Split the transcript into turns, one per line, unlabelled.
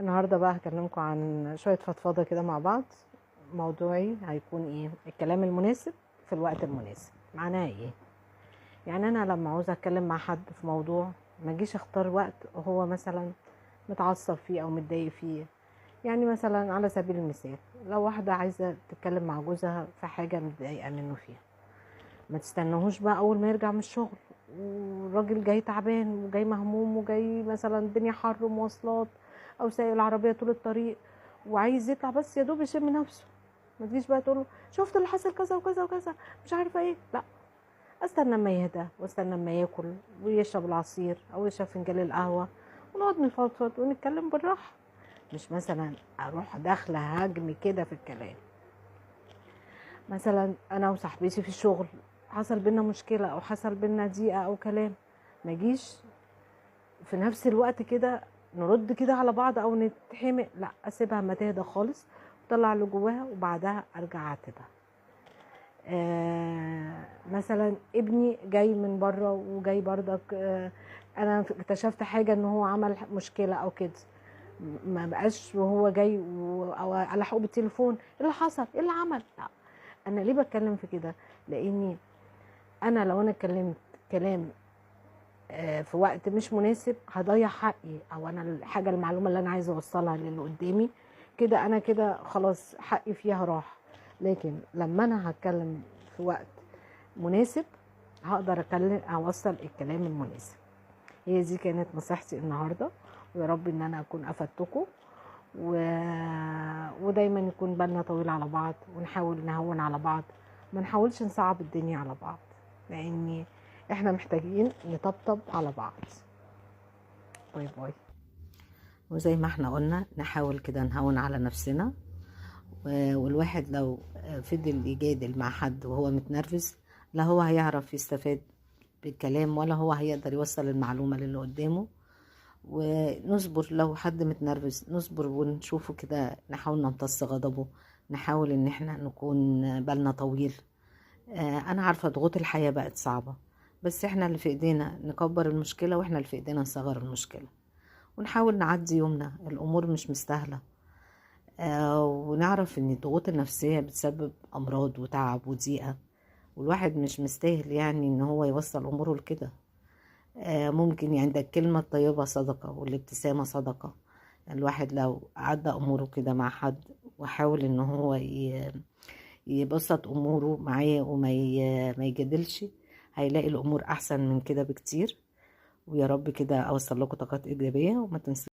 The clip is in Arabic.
النهارده بقى هكلمكم عن شويه فضفضه كده مع بعض. موضوعي هيكون ايه؟ الكلام المناسب في الوقت المناسب. معناها ايه؟ يعني انا لما عاوز اتكلم مع حد في موضوع ما اجيش اختار وقت هو مثلا متعصب فيه او متضايق فيه. يعني مثلا على سبيل المثال، لو واحده عايزه تتكلم مع جوزها في حاجه متضايقه منه فيها، ما تستناهوش بقى اول ما يرجع من الشغل والراجل جاي تعبان وجاي مهموم وجاي مثلا الدنيا حر ومواصلات او سايق العربيه طول الطريق وعايز يطلع بس يا دوب يشم نفسه. ما تجيش بقى تقول له شفت اللي حصل كذا وكذا وكذا مش عارفه ايه. لا، استنى اما يهدى واستنى اما ياكل ويشرب العصير او يشرب فنجان القهوه ونقعد نفضفض ونتكلم بالراحه. مش مثلا اروح داخله هجم كده في الكلام. مثلا انا وصاحبتي في الشغل حصل بينا مشكله او حصل بينا ضيقه او كلام، ما جيش في نفس الوقت كده نرد كده على بعض او نتحمق. لا، اسيبها ما تهدى خالص وطلع اللي جواها وبعدها ارجع اعاتبها. مثلا ابني جاي من بره وجاي برضك، انا اكتشفت حاجه ان هو عمل مشكله او كده، ما بقاش وهو جاي او الحقه بالتليفون ايه اللي حصل ايه اللي عمل. لا، انا ليه بتكلم في كده؟ لاني انا لو انا اتكلمت كلام في وقت مش مناسب هضيع حقي، او انا الحاجه المعلومه اللي انا عايزه اوصلها للي قدامي كده انا كده خلاص حقي فيها راح. لكن لما انا هتكلم في وقت مناسب هقدر اوصل الكلام المناسب. هي دي كانت نصيحتي النهارده، ويا رب ان انا اكون افدتكم ودايما يكون بالنا طويل على بعض ونحاول نهون على بعض، ما نحاولش نصعب الدنيا على بعض، لان احنا محتاجين نطبطب على بعض. باي باي. وزي ما احنا قلنا نحاول كده نهون على نفسنا، والواحد لو فضل يجادل مع حد وهو متنرفز لا هو هيعرف يستفاد بالكلام ولا هو هيقدر يوصل المعلومة للي قدامه. ونصبر لو حد متنرفز، نصبر ونشوفه كده، نحاول نمتص غضبه، نحاول ان احنا نكون بالنا طويل. انا عارفة ضغوط الحياة بقت صعبة، بس احنا اللي في ايدينا نكبر المشكلة واحنا اللي في ايدينا نصغر المشكلة ونحاول نعدي يومنا. الامور مش مستاهلة. ونعرف ان الضغوط النفسية بتسبب امراض وتعب وضيقة، والواحد مش مستاهل يعني ان هو يوصل اموره لكده. ممكن يعني ده الكلمة الطيبة صدقة والابتسامة صدقة. الواحد لو عدى اموره كده مع حد وحاول ان هو يبسط اموره معاه ما يجادلش، هيلاقي الامور احسن من كده بكتير. ويا رب كده اوصل لكم طاقات ايجابية، وما تنسوا